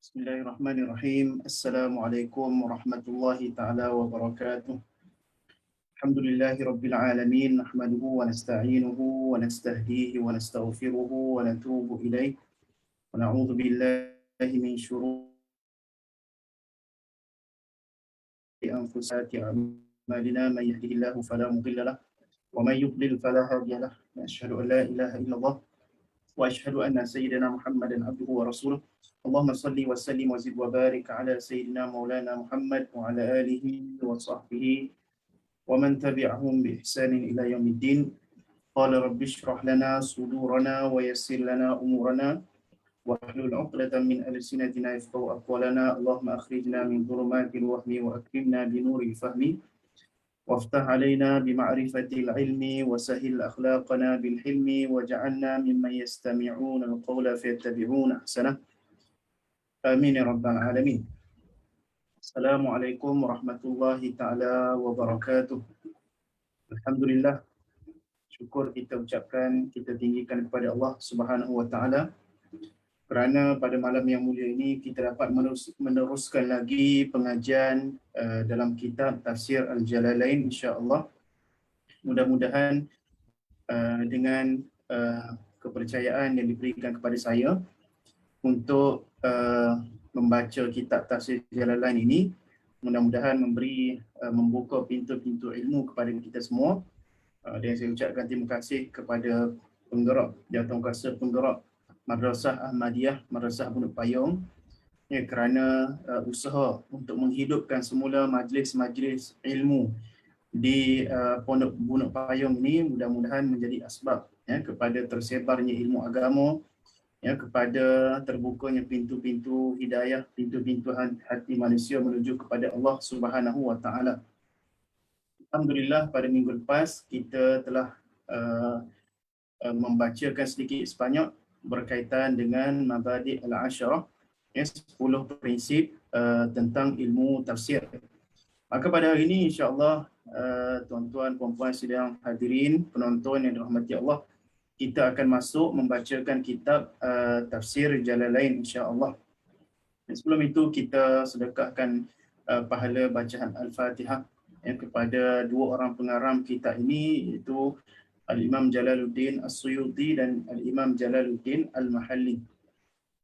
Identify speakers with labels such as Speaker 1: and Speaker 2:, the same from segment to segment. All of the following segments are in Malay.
Speaker 1: Bismillahirrahmanirrahim. Assalamualaikum warahmatullahi taala wabarakatuh. Alhamdulillahi rabbil alamin. Nahmaduhu wa nasta'inuhu wa nastahdihi wa nastaghfiruhu wa natubu ilaih. Wa na'udzu billahi min shururi anfusina a'malina may yahdihillahu fala mudilla lahu wa may yudlil fala hadiya lahu. Asyhadu an la ilaha illallah wa asyhadu anna sayyidina Muhammadan abduhu wa rasuluh. Allahumma salli wa sallim wa zid wa barik ala sayyidina maulana Muhammad wa ala alihi wa sahbihi wa man tabi'ahum bi ihsanin ila yaumiddin. Qala rabbi shrah lana sudurana wa yassir lana umurana wa hlul 'uqdatam min alsinatina yafqahu aqwalana. Allahumma akhrijna min dhulumatil wahmi wa akrimna bi nuril fahmi وافتح علينا بمعرفة العلم وسهل أخلاقنا بالحلم وجعلنا ممن يستمعون القول فيتبعون أحسنه آمين يا رب العالمين. Assalamualaikum warahmatullahi taala wabarakatuh. Alhamdulillah, syukur kita ucapkan, kita tinggikan kepada Allah Subhanahu wa taala kerana pada malam yang mulia ini kita dapat meneruskan lagi pengajian dalam kitab Tafsir Al-Jalalain, insya-Allah. Mudah-mudahan dengan kepercayaan yang diberikan kepada saya untuk membaca kitab Tafsir Jalalain ini, mudah-mudahan membuka pintu-pintu ilmu kepada kita semua. Dan saya ucapkan terima kasih kepada penggerak, jawatankuasa penggerak Madrasah Ahmadiyah, Madrasah Bunuk Payung, kerana usaha untuk menghidupkan semula majlis-majlis ilmu di Pondok Bunuk Payung ini mudah-mudahan menjadi asbab kepada tersebarnya ilmu agama, kepada terbukanya pintu-pintu hidayah, pintu-pintu hati manusia menuju kepada Allah Subhanahu wa taala. Alhamdulillah, pada minggu lepas kita telah membacakan sedikit sebanyak berkaitan dengan Mabadi' al-Asharah, 10 prinsip tentang ilmu tafsir. Maka pada hari ini insya-Allah tuan-tuan puan-puan sidang hadirin penonton yang dirahmati Allah, kita akan masuk membacakan kitab Tafsir Jalalain, insya-Allah. Dan sebelum itu kita sedekahkan pahala bacaan Al-Fatihah kepada dua orang pengarang kitab ini, iaitu Al-Imam Jalaluddin As-Suyuti dan Al-Imam Jalaluddin Al-Mahalli,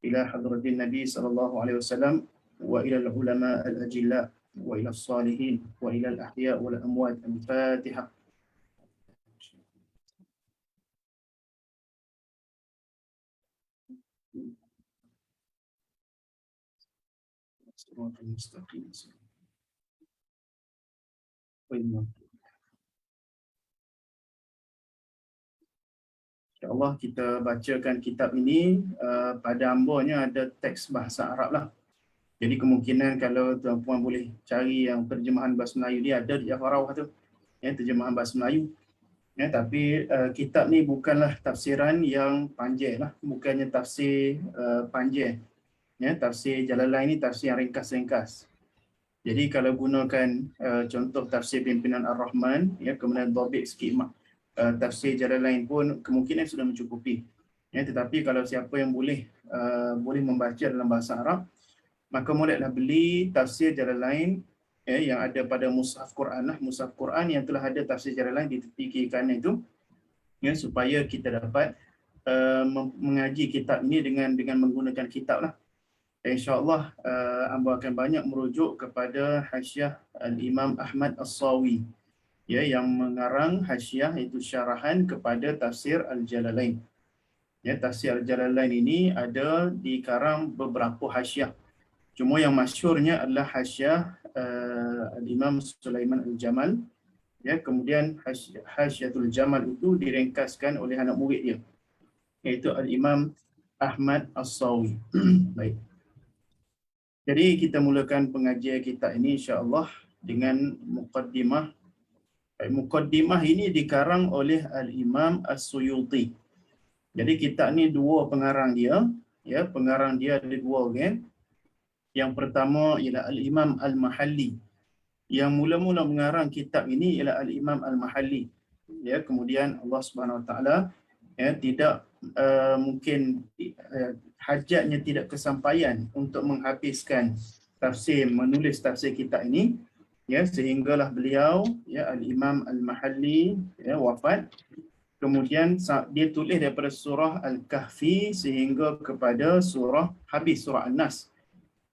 Speaker 1: ila hadratin Nabi sallallahu alaihi wasallam wa ila al-ulama al-ajilla wa ila as-salihin wa ila al-ahya wal amwat. Al-Fatihah. InsyaAllah kita bacakan kitab ini, pada ambonya ada teks bahasa Arab lah. Jadi kemungkinan kalau tuan-puan boleh cari yang terjemahan bahasa Melayu, dia ada di Jafarawah tu, terjemahan bahasa Melayu. Tapi kitab ni bukanlah tafsiran yang panjang lah, bukannya tafsir panjang. Tafsir Jalalain ni tafsir yang ringkas-ringkas. Jadi kalau gunakan contoh tafsir pimpinan Ar-Rahman, kemudian dhabit sikit tafsir Jalalain pun kemungkinan sudah mencukupi. Tetapi kalau siapa yang boleh membaca dalam bahasa Arab, maka bolehlah beli tafsir Jalalain yang ada pada mushaf Quran lah, mushaf Quran yang telah ada tafsir Jalalain di tepi kiri kanan itu, supaya kita dapat mengaji kitab ini dengan menggunakan kitab lah. InsyaAllah amba akan banyak merujuk kepada hasyiah Al-Imam Ahmad As-Sawi, yang mengarang hasyiah, iaitu syarahan kepada tafsir Al-Jalalain. Tafsir Al-Jalalain ini ada dikarang beberapa hasyiah. Cuma yang masyhurnya adalah hasyiah Al-Imam Sulaiman Al-Jamal. Kemudian hasyiatul Jamal itu diringkaskan oleh anak murid dia, iaitu Al-Imam Ahmad As-Sawi. Baik. Jadi kita mulakan pengajian kita ini insya-Allah dengan muqaddimah. Muqaddimah ini dikarang oleh Al-Imam As-Suyuti. Jadi kitab ni dua pengarang dia, pengarang dia ada dua orang. Yang pertama ialah Al-Imam Al-Mahalli. Yang mula-mula mengarang kitab ini ialah Al-Imam Al-Mahalli. Kemudian Allah Subhanahu Wa Taala ya, tidak mungkin hajatnya tidak kesampaian untuk menghabiskan tafsir, menulis tafsir kitab ini, ya, sehinggalah beliau, ya, Al-Imam Al-Mahalli, ya, wafat. Kemudian dia tulis daripada surah Al-Kahfi sehingga kepada surah habis surah An-Nas.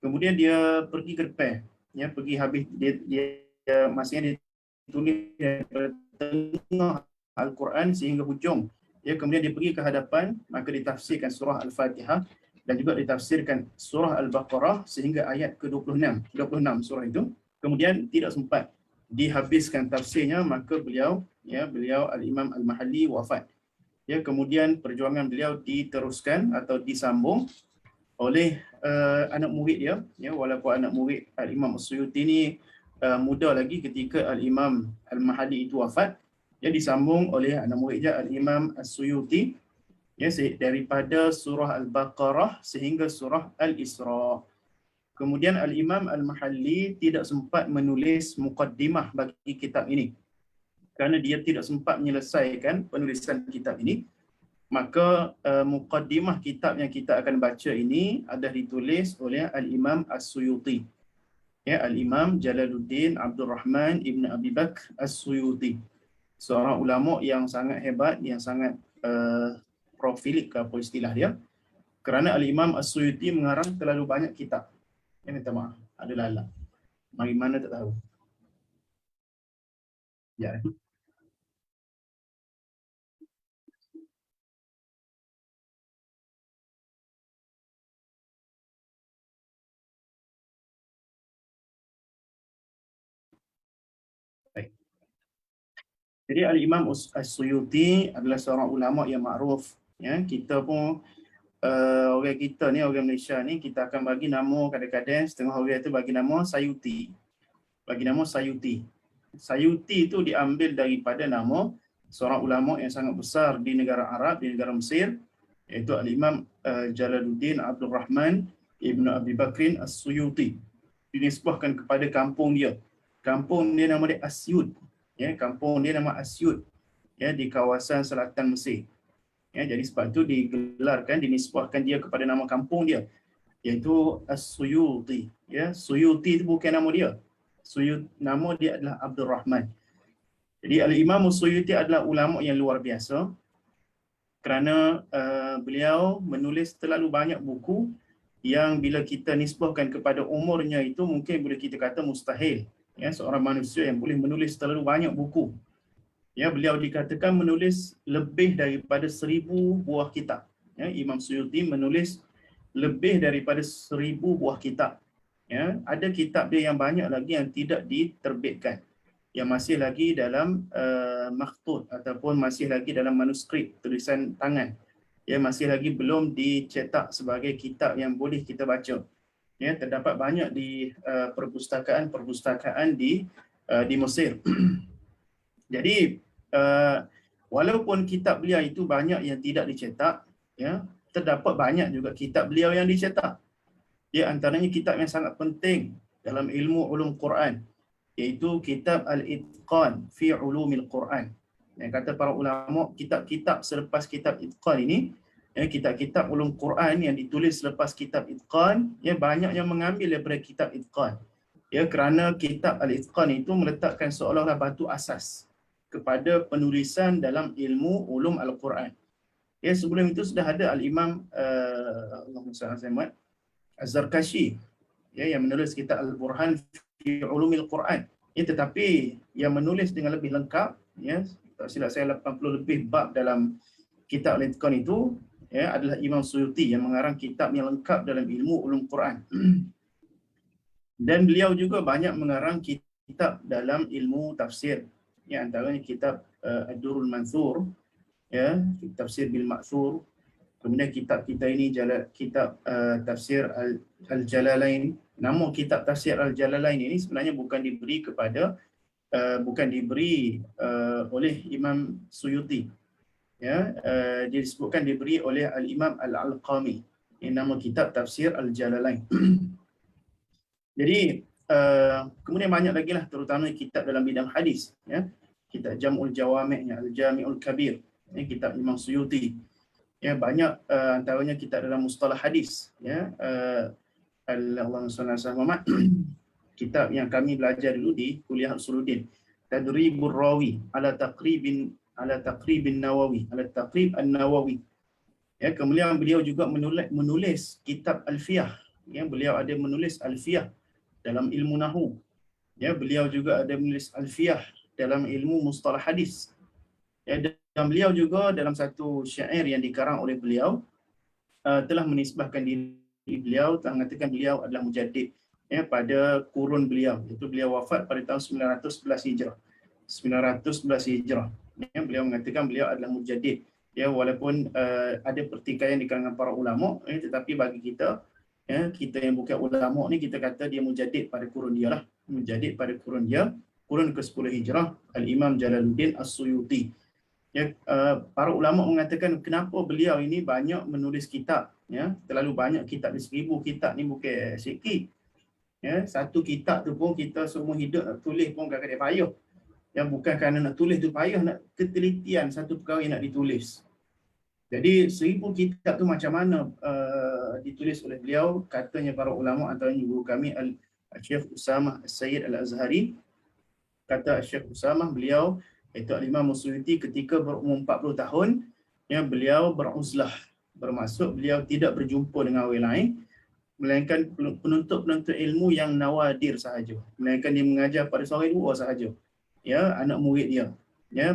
Speaker 1: Kemudian dia pergi ke depan, ya, pergi habis dia maksudnya dia tulis daripada tengah Al-Quran sehingga hujung. Ya, kemudian dia pergi ke hadapan, maka ditafsirkan surah Al-Fatihah dan juga ditafsirkan surah Al-Baqarah sehingga ayat ke-26, 26 surah itu. Kemudian tidak sempat dihabiskan tafsirnya, maka beliau Al-Imam Al-Mahalli wafat. Ya, kemudian perjuangan beliau diteruskan atau disambung oleh anak murid dia, ya, walaupun anak murid Al-Imam As-Suyuti ni muda lagi ketika Al-Imam Al-Mahalli itu wafat, ya, disambung oleh anak murid dia Al-Imam As-Suyuti, ya, daripada surah Al-Baqarah sehingga surah Al-Isra. Kemudian Al-Imam Al-Mahalli tidak sempat menulis muqaddimah bagi kitab ini kerana dia tidak sempat menyelesaikan penulisan kitab ini. Maka muqaddimah kitab yang kita akan baca ini adalah ditulis oleh Al-Imam As-Suyuti, ya, Al-Imam Jalaluddin Abdul Rahman Ibn Abi Bakr As-Suyuti, seorang ulama yang sangat hebat, yang sangat profilik ke apa istilah dia, kerana Al-Imam As-Suyuti mengarang terlalu banyak kitab. Ya, minta maaf, ada lalat. Mari mana tak tahu. Ya. Baik. Jadi Al-Imam As-Suyuti adalah seorang ulama yang makruf. Ya, kita pun orang kita ni, orang Malaysia ni, kita akan bagi nama kadang-kadang setengah orang tu bagi nama Sayuti. Bagi nama Sayuti. Sayuti itu diambil daripada nama seorang ulama yang sangat besar di negara Arab, di negara Mesir, iaitu Al-Imam Jalaluddin Abdul Rahman Ibn Abi Bakrin As-Suyuti. Dinisbahkan kepada kampung dia. Kampung dia nama dia Asyud. Ya, kampung dia nama Asyud, ya, di kawasan selatan Mesir. Ya, jadi sebab itu digelarkan, dinisbahkan dia kepada nama kampung dia, iaitu As-Suyuti. Ya, Suyuti itu bukan nama dia. Nama dia adalah Abdul Rahman. Jadi Al-Imam As-Suyuti adalah ulama yang luar biasa kerana beliau menulis terlalu banyak buku yang bila kita nisbahkan kepada umurnya itu mungkin boleh kita kata mustahil, ya, seorang manusia yang boleh menulis terlalu banyak buku. Ya, beliau dikatakan menulis lebih daripada 1000 buah kitab. Ya, Imam Suyuti menulis lebih daripada 1000 buah kitab. Ya, ada kitab dia yang banyak lagi yang tidak diterbitkan, yang masih lagi dalam makhtut ataupun masih lagi dalam manuskrip, tulisan tangan. Ya, masih lagi belum dicetak sebagai kitab yang boleh kita baca. Ya, terdapat banyak di perpustakaan di Mesir. Jadi walaupun kitab beliau itu banyak yang tidak dicetak, ya, terdapat banyak juga kitab beliau yang dicetak. Ya, antaranya kitab yang sangat penting dalam ilmu ulum Quran, iaitu kitab Al-Itqan fi Ulumil Quran. Yang kata para ulama, kitab-kitab selepas kitab Itqan ini, ya, kitab-kitab ulum Quran yang ditulis selepas kitab Itqan, ya, banyak yang mengambil daripada kitab Itqan. Ya, kerana kitab Al-Itqan itu meletakkan seolah-olah batu asas kepada penulisan dalam ilmu ulum Al-Quran. Ya, sebelum itu sudah ada Al-Imam Az-Zarkashi, ya, yang menulis kitab Al-Burhan fi Ulumil Quran. Ya, tetapi yang menulis dengan lebih lengkap, ya, tak silap saya 80 lebih bab dalam kitab Al-Itqan itu, ya, adalah Imam Suyuti yang mengarang kitab yang lengkap dalam ilmu ulum Quran. Dan beliau juga banyak mengarang kitab dalam ilmu tafsir. Ya, antaranya kitab Ad-Durrul Mansur, ya, tafsir bil Ma'thur. Kemudian kitab kita ini kitab tafsir Al-Jalalain. Nama kitab tafsir Al-Jalalain ini sebenarnya bukan diberi oleh Imam Suyuti. Ya, disebutkan diberi oleh Al-Imam Al-Alqami. Ini nama kitab tafsir Al-Jalalain. Jadi kemudian banyak lagi lah, terutama kitab dalam bidang hadis, ya. Kitab Jam'ul Jawami', Al-Jami'ul Kabir, kitab Imam Suyuti. Ya, banyak antaranya kitab dalam mustalah hadis, ya. Allahumma salli ala Muhammad. Kitab yang kami belajar dulu di Kuliah Usuluddin, Tadribur Rawi ala taqribin Nawawi, ala taqrib An-Nawawi. Ya, kemudian beliau juga menulis kitab Alfiyah. Ya, beliau ada menulis Alfiyah dalam ilmu nahwu. Ya, beliau juga ada menulis Alfiyah dalam ilmu mustalah hadis. Ya, dan beliau juga dalam satu syair yang dikarang oleh beliau telah menisbahkan diri beliau, telah mengatakan beliau adalah mujaddid, ya, pada kurun beliau, iaitu beliau wafat pada tahun 911 Hijrah. 911 Hijrah. Ya, beliau mengatakan beliau adalah mujaddid. Ya, walaupun ada pertikaian di kalangan para ulama, tetapi bagi kita, ya, kita yang bukan ulama ni, kita kata dia mujaddid pada kurun dia lah. Mujaddid pada kurun dia, kurun ke-10 Hijrah, Al-Imam Jalaluddin As-Suyuti. Ya, para ulama mengatakan kenapa beliau ini banyak menulis kitab, ya, terlalu banyak kitab, 1000 kitab ni bukan sikit. Ya, satu kitab tu pun kita semua hidup nak tulis pun kadang-kadang payah. Yang bukan kerana nak tulis tu payah, nak ketelitian satu perkara yang nak ditulis. Jadi 1000 kitab tu macam mana ditulis oleh beliau? Katanya para ulama, antaranya guru kami Al-Syekh Usamah As-Sayyid Al-Azhari, kata Syekh Usamah, beliau iaitu Al-Imam Suyuti ketika berumur 40 tahun, ya, beliau beruzlah, bermaksud beliau tidak berjumpa dengan orang lain, melainkan penuntut-penuntut ilmu yang nawadir sahaja, melainkan dia mengajar pada seorang dua sahaja, ya, anak murid dia. Ya,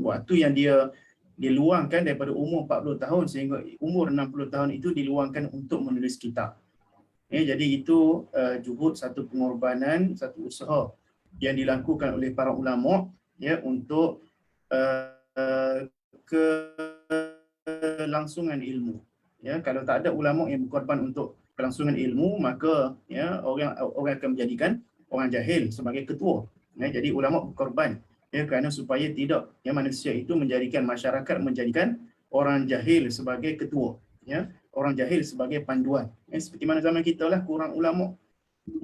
Speaker 1: waktu yang dia luangkan daripada umur 40 tahun sehingga umur 60 tahun itu diluangkan untuk menulis kitab. Ya, jadi itu juhud, satu pengorbanan, satu usaha yang dilakukan oleh para ulama, ya, untuk kelangsungan ilmu. Ya, kalau tak ada ulama yang berkorban untuk kelangsungan ilmu, maka, ya, orang akan menjadikan orang jahil sebagai ketua. Ya, jadi ulama berkorban, ya, kerana supaya tidak, ya, manusia itu menjadikan masyarakat, menjadikan orang jahil sebagai ketua, ya, orang jahil sebagai panduan. Ya, seperti mana zaman kita lah kurang ulama,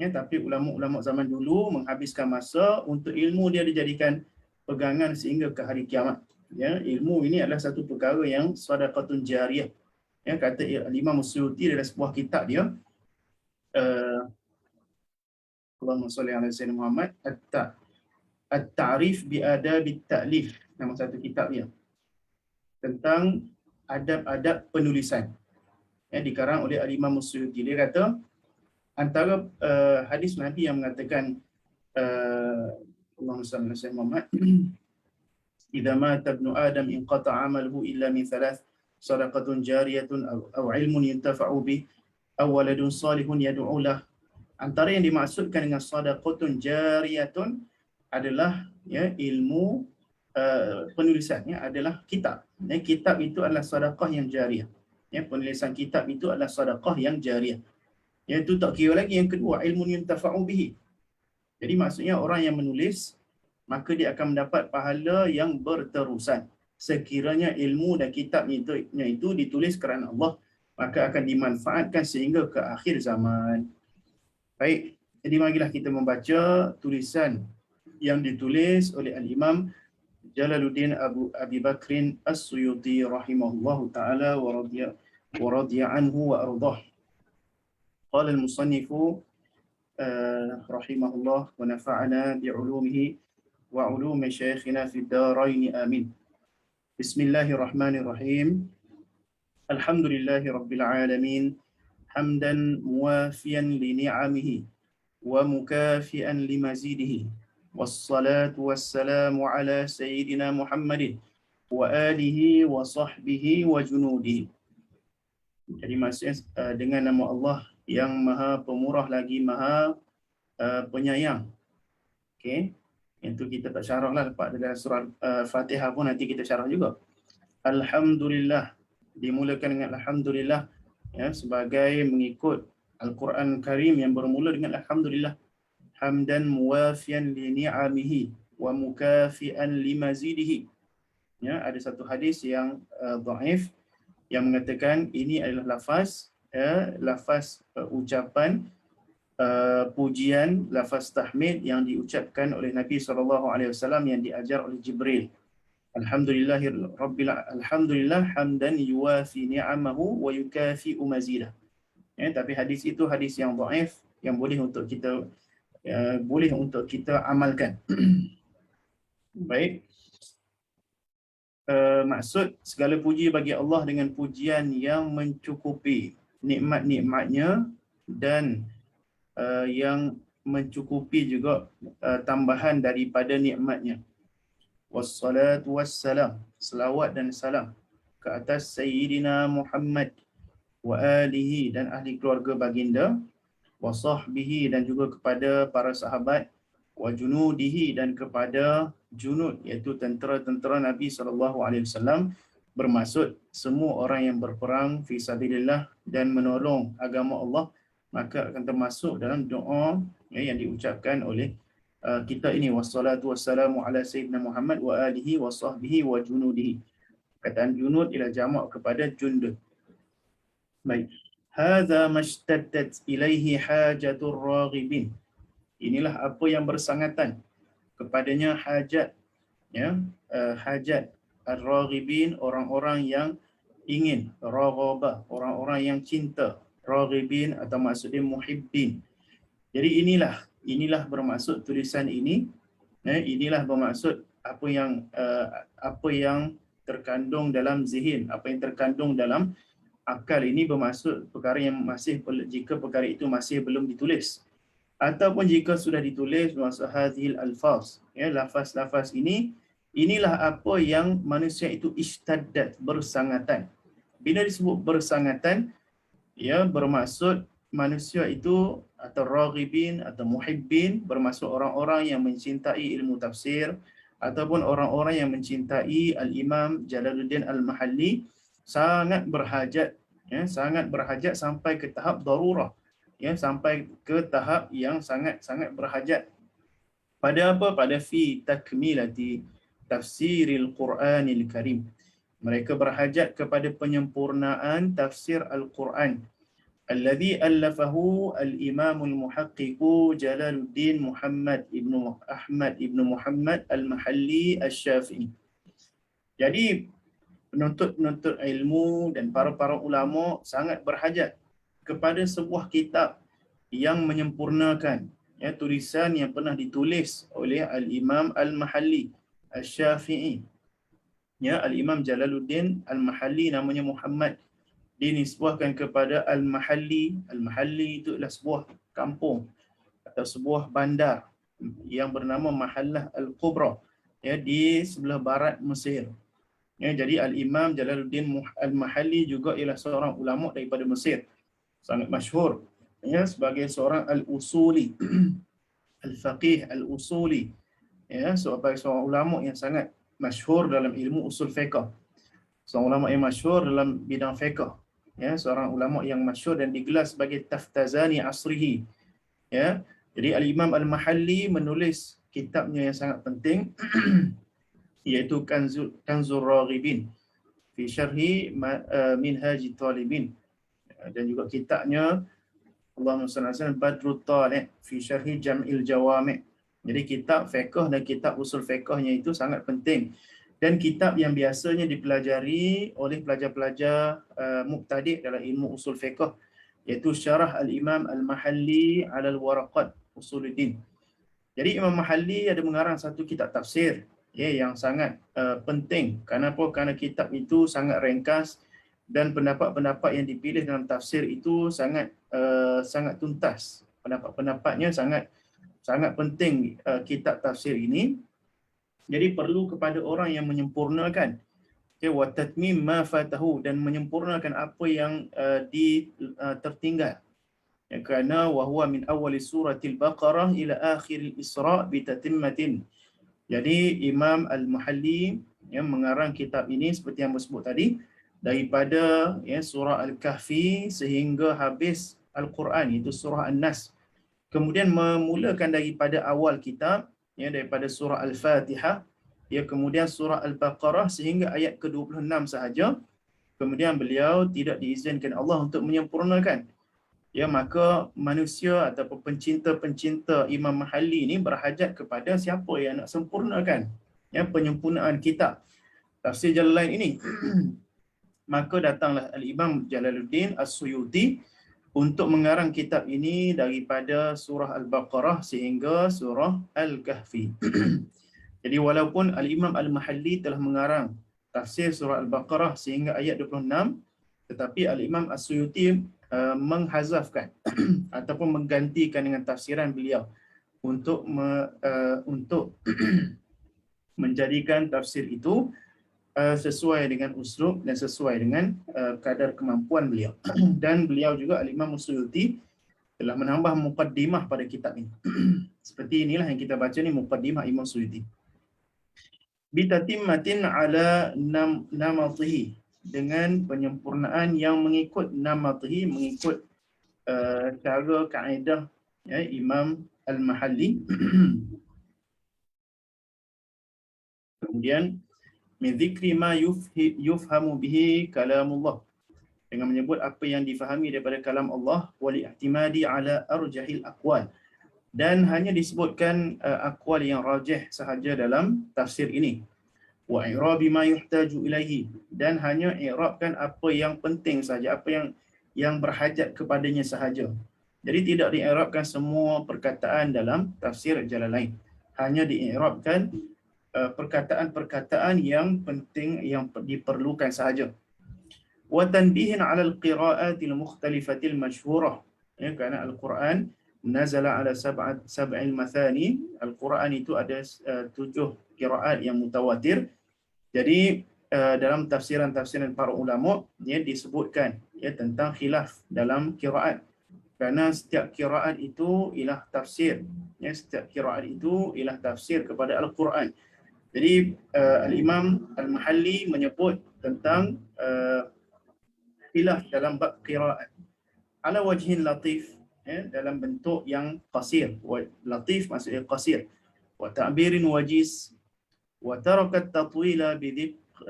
Speaker 1: ya, tapi ulama-ulama zaman dulu menghabiskan masa untuk ilmu dia dijadikan pegangan sehingga ke hari kiamat. Ya, ilmu ini adalah satu perkara yang sadaqatun jariyah. Ya, kata Imam Suyuti dalam sebuah kitab dia, Allahumma salli ala Sayyidina Muhammad, At-Ta'rif bi Adabit Ta'lif, nama satu kitab dia, tentang adab-adab penulisan. Ya, dikarang oleh Al-Imam Suyuti. Dia kata antara hadis Nabi yang mengatakan Allahumma salli ala Sayyidina Muhammad, idza mata ibnu Adam inqata'a amaluhu illa min thalath, sadaqatun jariyatun aw ilmun yuntafa'u bih aw waladun salihun yad'u lah. Antara yang dimaksudkan dengan sadaqatun jariyatun adalah, ya, ilmu penulisannya adalah kitab. Ya, kitab itu adalah sedekah yang jariah. Ya, penulisan kitab itu adalah sedekah yang jariah. Ya, itu tak kira lagi yang kedua, ilmu yuntafa'u bihi. Jadi maksudnya orang yang menulis, maka dia akan mendapat pahala yang berterusan. Sekiranya ilmu dan kitabnya itu ditulis kerana Allah, maka akan dimanfaatkan sehingga ke akhir zaman. Baik, jadi marilah kita membaca tulisan yang ditulis oleh Al-Imam Jalaluddin Abi Bakrin As-Suyuti rahimahullahu ta'ala wa radiya anhu wa ardah. Qala al-musannifu rahimahullah wa nafa'ana bi'ulumihi wa ulumi syayikhina fi darain amin. Bismillahirrahmanirrahim. Alhamdulillahi rabbil alamin. Hamdan muwafiyan li ni'amihi wa mukafi'an li mazidihi. Wassalatu wassalamu ala sayyidina Muhammadin wa alihi wa sahbihi wa junudihi. Jadi maksudnya dengan nama Allah yang maha pemurah lagi maha penyayang. Okey. Itu kita tak syarah lah, lepas dalam surah Fatihah pun nanti kita syarah juga. Alhamdulillah, dimulakan dengan Alhamdulillah, ya, sebagai mengikut Al-Quran Karim yang bermula dengan Alhamdulillah. Hamdan muwafiyan li ni'amihi wa mukafi'an li mazidihi. Ya, ada satu hadis yang dhaif yang mengatakan ini adalah lafaz, lafaz ucapan pujian, lafaz tahmid yang diucapkan oleh Nabi SAW yang diajar oleh Jibril Alhamdulillah hamdan yuwafi ni'amahu wa yukafi'u mazidah. Tapi hadis itu hadis yang dhaif yang boleh untuk kita amalkan. Baik. Maksud segala puji bagi Allah dengan pujian yang mencukupi nikmat-nikmatnya dan yang mencukupi juga tambahan daripada nikmatnya. Wassalatu wassalam, selawat dan salam ke atas Sayyidina Muhammad wa alihi dan ahli keluarga baginda, wa sahbihi dan juga kepada para sahabat, wa junudihi dan kepada junud iaitu tentera-tentera Nabi SAW, bermaksud semua orang yang berperang fi sabilillah dan menolong agama Allah, maka akan termasuk dalam doa yang diucapkan oleh kita ini, wassalatu wassalamu ala sayyidina Muhammad wa alihi wa sahbihi wa junudihi. Kataan junud ialah jamak kepada jundud. Baik. Hadza mashtaddat ilaihi hajatur raghibin. Inilah apa yang bersangatan kepadanya hajat, hajat ar-raghibin, orang-orang yang ingin, raghaba, orang-orang yang cinta, raghibin atau maksudnya muhibbin. Jadi inilah bermaksud tulisan ini, inilah bermaksud apa yang terkandung dalam zihin, apa yang terkandung dalam akal ini, bermaksud perkara yang masih, jika perkara itu masih belum ditulis, ataupun jika sudah ditulis, bermaksud hadhil alfaz, lafaz-lafaz inilah apa yang manusia itu ishtaddat, bersangatan. Bila disebut bersangatan, bermaksud manusia itu atau raghibin atau muhibbin, bermaksud orang-orang yang mencintai ilmu tafsir ataupun orang-orang yang mencintai al-Imam Jalaluddin Al-Mahalli, sangat berhajat sampai ke tahap darurah, sampai ke tahap yang sangat berhajat pada apa? Pada fi takmilati tafsiril Quranil Karim. Mereka berhajat kepada penyempurnaan tafsir Al-Quran alladhi allafahu al-Imam al-Muhaqqiq Jalaluddin Muhammad ibn Ahmad ibn Muhammad Al-Mahalli Asy-Syafi'i. Jadi penuntut ilmu dan para ulama sangat berhajat kepada sebuah kitab yang menyempurnakan tulisan yang pernah ditulis oleh Al-Imam Al-Mahalli Asy-Syafi'i. Al-Imam Jalaluddin Al-Mahalli namanya Muhammad, dinisbahkan kepada Al-Mahalli. Al-Mahalli itu adalah sebuah kampung atau sebuah bandar yang bernama Mahallah Al-Kubra, di sebelah barat Mesir. Jadi Al-Imam Jalaluddin Al-Mahalli juga ialah seorang ulama daripada Mesir, sangat masyhur sebagai seorang al-usuli, al-faqih al-usuli, sebagai seorang ulama yang sangat masyhur dalam ilmu usul fiqh, seorang ulama yang masyhur dalam bidang fiqh, seorang ulama yang masyhur dan digelar sebagai taftazani asrihi. Jadi Al-Imam Al-Mahalli menulis kitabnya yang sangat penting iaitu Kanzur Raghibin fi syarhi Minhajit Talibin, dan juga kitabnya Allahumma salli ala sayyidina Badrut Talib fi syarhi Jam'il Jawami'. Jadi kitab fiqh dan kitab usul fiqhnya itu sangat penting, dan kitab yang biasanya dipelajari oleh pelajar-pelajar mubtadi' dalam ilmu usul fiqh, iaitu Syarah Al-Imam Al-Mahalli 'ala al-Waraqat Usuluddin. Jadi Imam Mahalli ada mengarang satu kitab tafsir yang sangat penting. Kenapa? Kerana kitab itu sangat ringkas dan pendapat-pendapat yang dipilih dalam tafsir itu sangat tuntas. Pendapat-pendapatnya sangat penting kitab tafsir ini. Jadi perlu kepada orang yang menyempurnakan wa tatmim ma fatahu, dan menyempurnakan apa yang tertinggal. Kerana wa huwa min awwali suratil Baqarah ila akhiril Isra' bi tatimmatin. Jadi Imam Al-Mahalli mengarang kitab ini seperti yang disebut tadi, daripada surah Al-Kahfi sehingga habis Al-Quran, itu surah An-Nas. Kemudian memulakan daripada awal kitab, daripada surah Al-Fatihah, kemudian surah Al-Baqarah sehingga ayat ke-26 sahaja. Kemudian beliau tidak diizinkan Allah untuk menyempurnakan. Maka manusia ataupun pencinta-pencinta Imam Mahalli ini berhajat kepada siapa yang nak sempurnakan penyempurnaan kitab. tafsir Jalalain ini. Maka datanglah Al-Imam Jalaluddin As-Suyuti untuk mengarang kitab ini daripada surah Al-Baqarah sehingga surah Al-Kahfi. Jadi walaupun Al-Imam Al-Mahalli telah mengarang tafsir surah Al-Baqarah sehingga ayat 26, tetapi Al-Imam As-Suyuti menghazafkan ataupun menggantikan dengan tafsiran beliau untuk menjadikan tafsir itu sesuai dengan uslub dan sesuai dengan kadar kemampuan beliau. Dan beliau juga Al-Imam As-Suyuti telah menambah muqaddimah pada kitab ini. Seperti inilah yang kita baca ni, muqaddimah Imam Suyuti. Bitatimmatin ala namatihi, dengan penyempurnaan yang mengikut namatihi, mengikut cara kaedah ya, Imam Al-Mahalli. Kemudian min dzikri ma yufhamu bihi kalamullah, dengan menyebut apa yang difahami daripada kalam Allah, wal ihtimadi ala arjahil aqwal, dan hanya disebutkan aqwal yang rajih sahaja dalam tafsir ini. Wa i'rabi ma yuhtaju ilaihi, dan hanya i'rabkan apa yang penting sahaja, apa yang berhajat kepadanya sahaja. Jadi tidak di'irabkan semua perkataan dalam tafsir Jalalain, hanya di'irabkan perkataan-perkataan yang penting yang diperlukan sahaja. Wa tanbihin 'ala al-qira'atil mukhtalifatil masyhurah, ya, kerana Al-Quran nazala ala sab'il mathani, Al-Quran itu ada 7 qiraat yang mutawatir. Jadi dalam tafsiran-tafsiran para ulama ya disebutkan ya tentang khilaf dalam qiraat, kerana setiap qiraat itu ialah tafsir, ya, setiap qiraat itu ialah tafsir kepada Al-Quran. Jadi Al-Imam Al-Mahalli menyebut tentang khilaf dalam bab qiraat ala wajhin latif, ya, dalam bentuk yang qasir. Latif maksudnya qasir. Wa ta'birin wajiz, wa taraka at-tatwila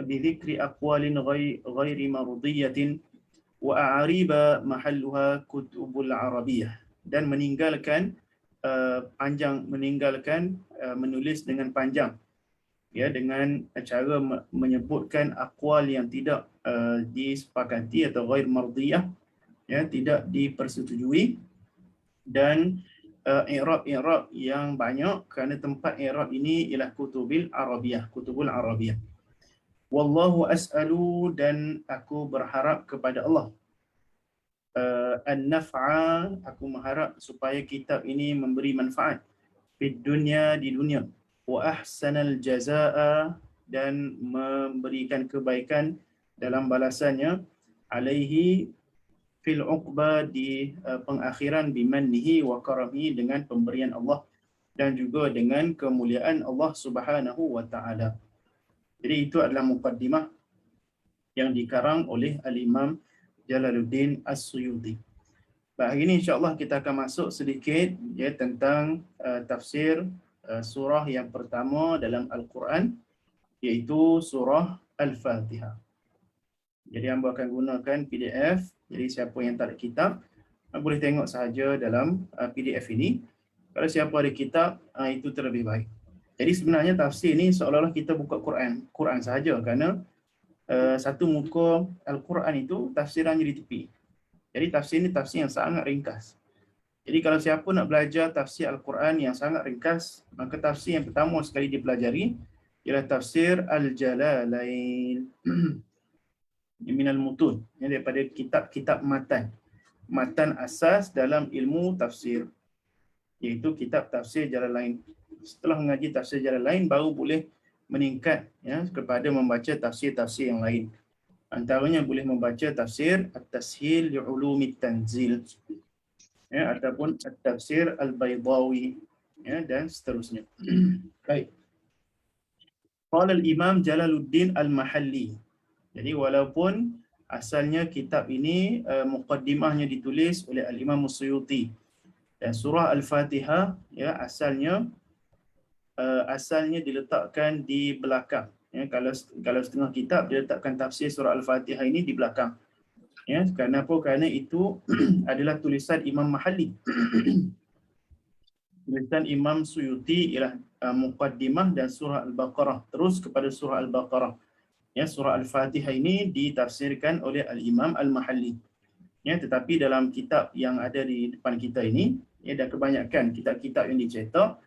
Speaker 1: bidhikri aqwalin ghairi mardiyatin wa a'riba mahalluha kutubul arabiyyah, dan meninggalkan menulis dengan panjang, ya, dengan cara menyebutkan aqwal yang tidak disepakati atau ghair mardiyah, ya, tidak dipersetujui, dan i'rab yang banyak, kerana tempat i'rab ini ialah kutubul arabiyah. Wallahu as'alu, dan aku berharap kepada Allah, an-naf'a, aku mengharap supaya kitab ini memberi manfaat di dunia, wa ahsanal jazaa'a, dan memberikan kebaikan dalam balasannya, alaihi fil uqba, di pengakhiran, bimannihi wa karamihi, dengan pemberian Allah dan juga dengan kemuliaan Allah Subhanahu wa taala. Jadi itu adalah muqaddimah yang dikarang oleh Al-Imam Jalaluddin As-Suyuti. Hari ini insya-Allah kita akan masuk sedikit ya tentang tafsir surah yang pertama dalam Al-Quran, iaitu surah Al-Fatihah. Jadi hamba akan gunakan PDF. Jadi siapa yang tak ada kitab boleh tengok sahaja dalam PDF ini. Kalau siapa ada kitab, itu terlebih baik. Jadi sebenarnya tafsir ni seolah-olah kita buka Quran sahaja, kerana satu muka Al-Quran itu tafsirannya di tepi. Jadi tafsir ni tafsir yang sangat ringkas. Jadi kalau siapa nak belajar tafsir Al-Quran yang sangat ringkas, maka tafsir yang pertama sekali dipelajari ialah tafsir Al-Jalalain minal mutun, daripada kitab-kitab matan asas dalam ilmu tafsir, iaitu kitab tafsir Jalalain. Setelah mengaji tafsir Jalalain, baru boleh meningkat ya kepada membaca tafsir-tafsir yang lain. Antaranya boleh membaca tafsir At-Tashil li'ulumit Tanzil, ya, ataupun At-Tafsir Al-Baydawi, ya, dan seterusnya. Baik. Qala al-Imam Jalaluddin Al-Mahalli. Jadi walaupun asalnya kitab ini muqaddimahnya ditulis oleh Al-Imam As-Suyuti, dan surah Al-Fatihah ya asalnya diletakkan di belakang. Ya, kalau setengah kitab diletakkan tafsir surah Al-Fatihah ini di belakang. Ya, kenapa? Kerana itu adalah tulisan Imam Mahalli. Tulisan Imam Suyuti ialah muqaddimah dan surah Al-Baqarah, terus kepada surah Al-Baqarah. Ya, surah Al-Fatihah ini ditafsirkan oleh Al-Imam Al-Mahalli. Ya, tetapi dalam kitab yang ada di depan kita ini, ya, dan kebanyakan kitab-kitab yang dicetak,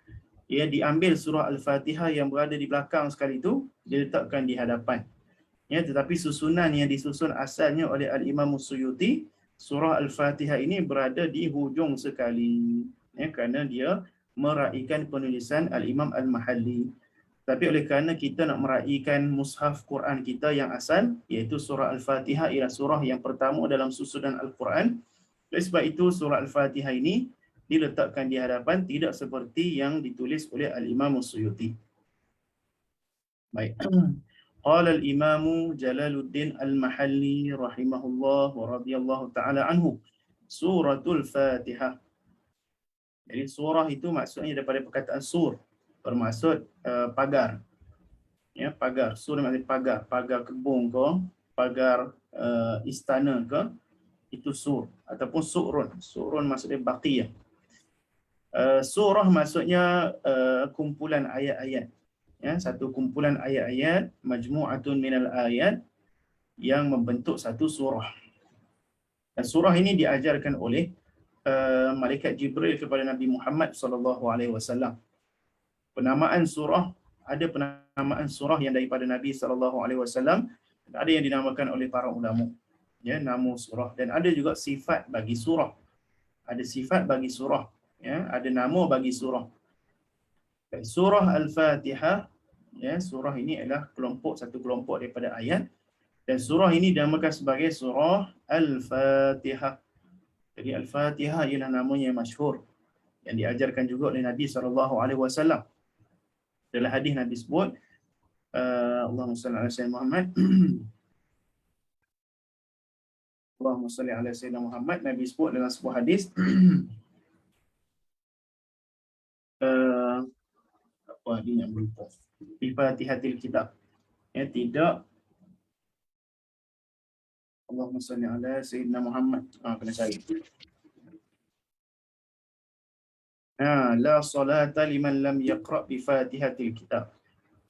Speaker 1: ya, diambil surah Al-Fatihah yang berada di belakang sekali itu, diletakkan di hadapan. Ya, tetapi susunan yang disusun asalnya oleh Al-Imam Suyuti, surah Al-Fatihah ini berada di hujung sekali. Ya, kerana dia meraihkan penulisan Al-Imam Al-Mahalli. Tapi oleh kerana kita nak meraihkan mushaf Quran kita yang asal, iaitu surah Al-Fatihah ialah surah yang pertama dalam susunan Al-Quran. Oleh sebab itu surah Al-Fatihah ini diletakkan di hadapan, tidak seperti yang ditulis oleh Al-Imam Suyuti. Baik. Qala al-Imam Jalaluddin Al-Mahalli rahimahullah wa radhiyallahu ta'ala anhu. Suratul Fatihah. Jadi surah itu maksudnya daripada perkataan sur, bermaksud pagar. Ya, pagar. Sur maksudnya pagar. Pagar kebun ke, pagar istana ke, itu sur. Ataupun surun. Surun maksudnya baqiyah. Surah maksudnya kumpulan ayat-ayat. Ya, satu kumpulan ayat-ayat, majmu'atun minal ayat, yang membentuk satu surah. Dan surah ini diajarkan oleh malaikat Jibril kepada Nabi Muhammad SAW. Penamaan surah, ada penamaan surah yang daripada Nabi SAW, ada yang dinamakan oleh para ulama, ya, nama surah, dan ada juga sifat bagi surah. Ada sifat bagi surah, ya, ada nama bagi surah. Surah Al-Fatihah, ya, surah ini adalah satu kelompok daripada ayat, dan surah ini dinamakan sebagai surah Al-Fatihah. Jadi Al-Fatihah ialah namanya yang masyhur, yang diajarkan juga oleh Nabi SAW. Dalam hadis Nabi sebut, Allahumma salli ala Sayyidina Muhammad. Allahumma salli ala Sayyidina Muhammad. Nabi sebut dalam sebuah hadis, apa dia yang berupa? Bi Fatihatil Kitab. Ya, tidak. Allahumma salli ala Sayyidina Muhammad. Kena cari. La salata liman lam yaqra' bi Fatihatil Kitab.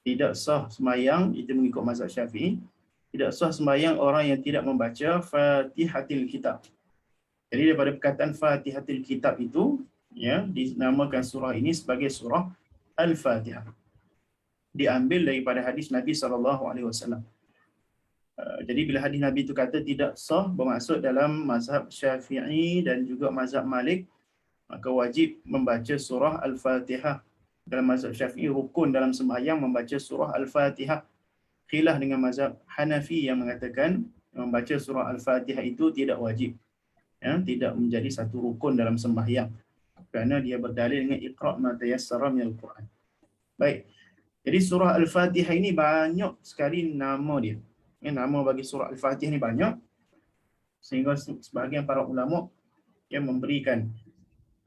Speaker 1: Tidak sah sembahyang, itu mengikut mazhab Syafi'i. Tidak sah sembahyang orang yang tidak membaca Fatihatil Kitab. Jadi daripada perkataan Fatihatil Kitab itu, ya, dinamakan surah ini sebagai surah Al-Fatihah. Diambil daripada hadis Nabi SAW. Jadi bila hadis Nabi itu kata tidak sah, bermaksud dalam mazhab Syafi'i dan juga mazhab Malik, maka wajib membaca surah Al-Fatihah. Dalam mazhab Syafi'i, rukun dalam sembahyang membaca surah Al-Fatihah. Khilaf dengan mazhab Hanafi yang mengatakan membaca surah Al-Fatihah itu tidak wajib, ya, tidak menjadi satu rukun dalam sembahyang, kerana dia berdalil dengan Iqra' ma tayassara minal Quran. Baik. Jadi surah Al-Fatihah ini banyak sekali nama dia. Ya, nama bagi surah Al-Fatihah ini banyak, sehingga sebahagian para ulama yang memberikan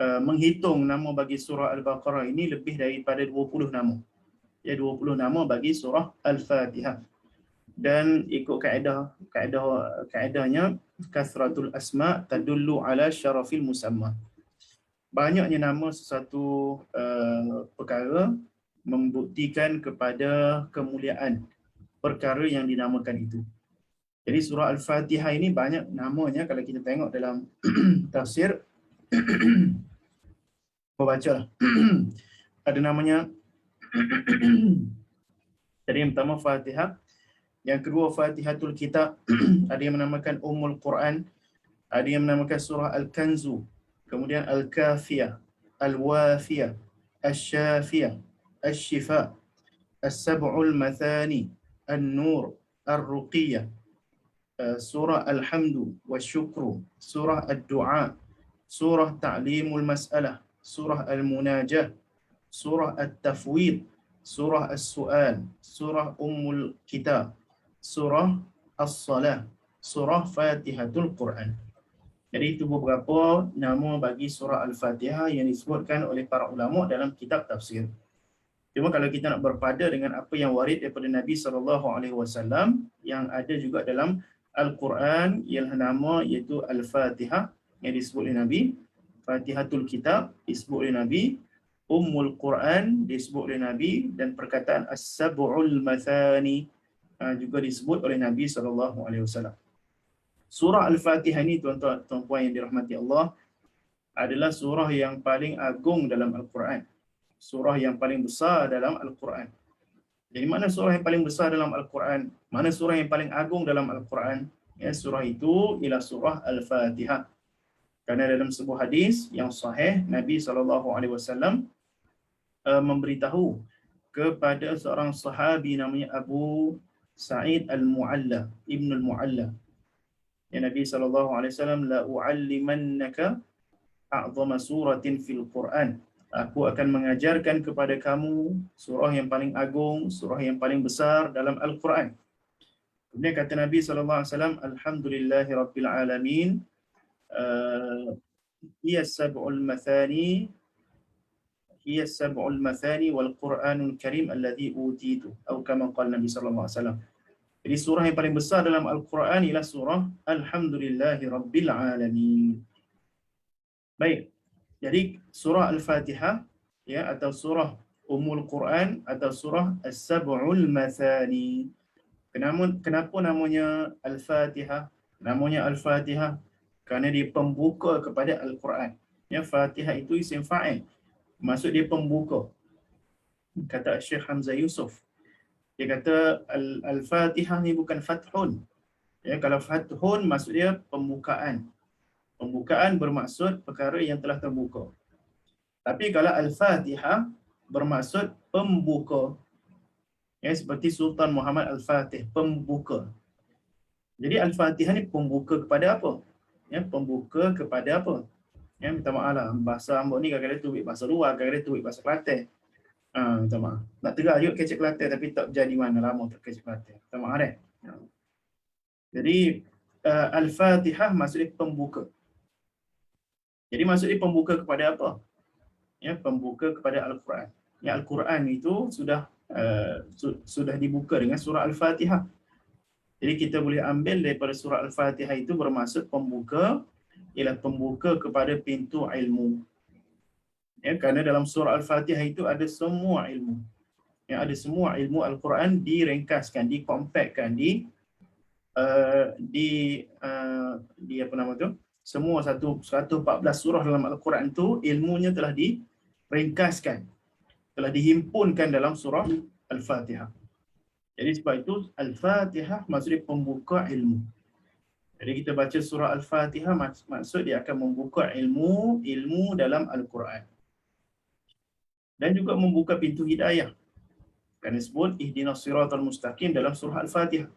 Speaker 1: menghitung nama bagi surah Al-Baqarah ini lebih daripada 20 nama. Ya, 20 nama bagi surah Al-Fatihah. Dan ikut kaedahnya kasratul asma tadullu ala syarafil musamma. Banyaknya nama sesuatu perkara membuktikan kepada kemuliaan perkara yang dinamakan itu. Jadi surah Al-Fatihah ini banyak namanya. Kalau kita tengok dalam tafsir, membacalah. Ada namanya. Jadi yang pertama Fatihah, yang kedua Fatihatul Kitab, ada yang menamakan Ummul Quran, ada yang menamakan surah Al-Kanzu, kemudian Al-Kafiyah, Al-Wafiyah, Al-Syafiyah, Al-Shifa, Al-Sab'ul Mathani, Al-Nur, Al-Ruqiyah, surah Al-Hamdu wa Syukru, surah Al-Du'a, surah Ta'limul Mas'alah, surah Al-Munajah, surah Al-Tafwid, surah As-Su'al, surah Ummul Kitab, surah As-Salah, surah Fatihatul Quran. Jadi itu beberapa nama bagi surah Al-Fatihah yang disebutkan oleh para ulama dalam kitab tafsir. Cuma kalau kita nak berpada dengan apa yang warid daripada Nabi SAW, yang ada juga dalam Al-Quran, ialah nama iaitu Al-Fatihah yang disebut oleh Nabi, Fatihatul Kitab disebut oleh Nabi, Ummul Quran disebut oleh Nabi, dan perkataan As-Sab'ul Mathani juga disebut oleh Nabi SAW. Surah Al-Fatihah ini tuan-tuan yang dirahmati Allah adalah surah yang paling agung dalam Al-Quran. Surah yang paling besar dalam Al-Quran. Jadi mana surah yang paling besar dalam Al-Quran? Mana surah yang paling agung dalam Al-Quran? Ya, surah itu ialah surah Al-Fatihah. Karena dalam sebuah hadis yang sahih, Nabi SAW memberitahu kepada seorang sahabi namanya Abu Sa'id Al-Mu'alla, Ibn Al-Mu'alla. Ya, Nabi SAW, la u'allimannaka a'zama suratin fil Quran. Aku akan mengajarkan kepada kamu surah yang paling agung, surah yang paling besar dalam Al-Quran. Kemudian kata Nabi SAW, Alhamdulillahi Rabbil Alamin, hiya sab'ul mathani, hiya sab'ul mathani wal Quranul Karim alladhi utitu. Atau kama qala Nabi SAW. Jadi surah yang paling besar dalam Al-Quran ialah surah Alhamdulillahi Rabbil Alamin. Baik. Jadi surah Al-Fatihah ya, atau surah Ummul Quran atau surah As-Sab'ul Mathani. Kenapa namanya Al-Fatihah? Namanya Al-Fatihah kerana dia pembuka kepada Al-Quran. Ya, Fatihah itu isim fa'il. Maksud dia pembuka. Kata Syekh Hamzah Yusuf. Dia kata Al-Fatihah ni bukan fathun. Ya, kalau fathun maksud dia pembukaan. Pembukaan bermaksud perkara yang telah terbuka. Tapi kalau Al-Fatihah bermaksud pembuka. Ya, seperti Sultan Muhammad Al-Fatih, pembuka. Jadi Al-Fatihah ni pembuka kepada apa? Ya, pembuka kepada apa? Ya, minta maaf lah. Bahasa Ambon ni kadang-kadang tubik bahasa luar, kadang-kadang tubik bahasa Kelantan. Minta maaf. Nak tegak juga kecek Kelantan tapi tak jadi mana lama tak kecek Kelantan. Minta maaf deh. Jadi Al-Fatihah maksudnya pembuka. Jadi maksudnya pembuka kepada apa? Ya, pembuka kepada Al-Quran. Ya, Al-Quran itu sudah dibuka dengan surah Al-Fatihah. Jadi kita boleh ambil daripada surah Al-Fatihah itu bermaksud pembuka, ialah pembuka kepada pintu ilmu. Ya, kerana dalam surah Al-Fatihah itu ada semua ilmu. Ya, ada semua ilmu Al-Quran diringkaskan, dikompakkan, di apa nama tu? Semua 114 surah dalam Al-Quran itu ilmunya telah diringkaskan, telah dihimpunkan dalam surah Al-Fatihah. Jadi sebab itu Al-Fatihah maksudnya pembuka ilmu. Jadi kita baca surah Al-Fatihah maksud dia akan membuka ilmu dalam Al-Quran. Dan juga membuka pintu hidayah. Kerana sebut ihdinas siratal mustaqim dalam surah Al-Fatihah.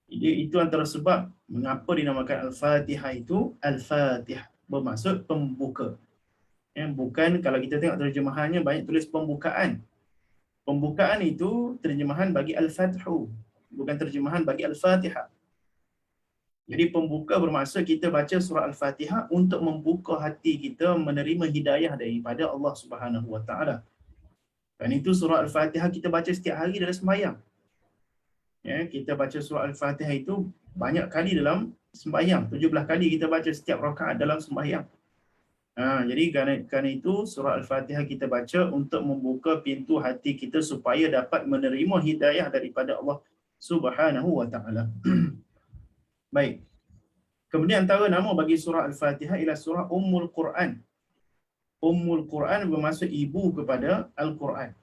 Speaker 1: Jadi itu antara sebab mengapa dinamakan Al-Fatihah itu Al-Fatihah, bermaksud pembuka. Ya, bukan kalau kita tengok terjemahannya banyak tulis pembukaan. Pembukaan itu terjemahan bagi Al-Fathu, bukan terjemahan bagi Al-Fatihah. Jadi pembuka bermaksud kita baca surah Al-Fatihah untuk membuka hati kita menerima hidayah daripada Allah Subhanahu Wa Taala. Dan itu surah Al-Fatihah kita baca setiap hari dalam sembahyang. Ya, kita baca surah Al-Fatihah itu banyak kali dalam sembahyang. 17 kali kita baca setiap rakaat dalam sembahyang. Jadi kerana itu surah Al-Fatihah kita baca untuk membuka pintu hati kita supaya dapat menerima hidayah daripada Allah Subhanahu Wa Taala. Baik. Kemudian antara nama bagi surah Al-Fatihah ialah surah Ummul Quran. Ummul Quran bermaksud ibu kepada Al-Quran.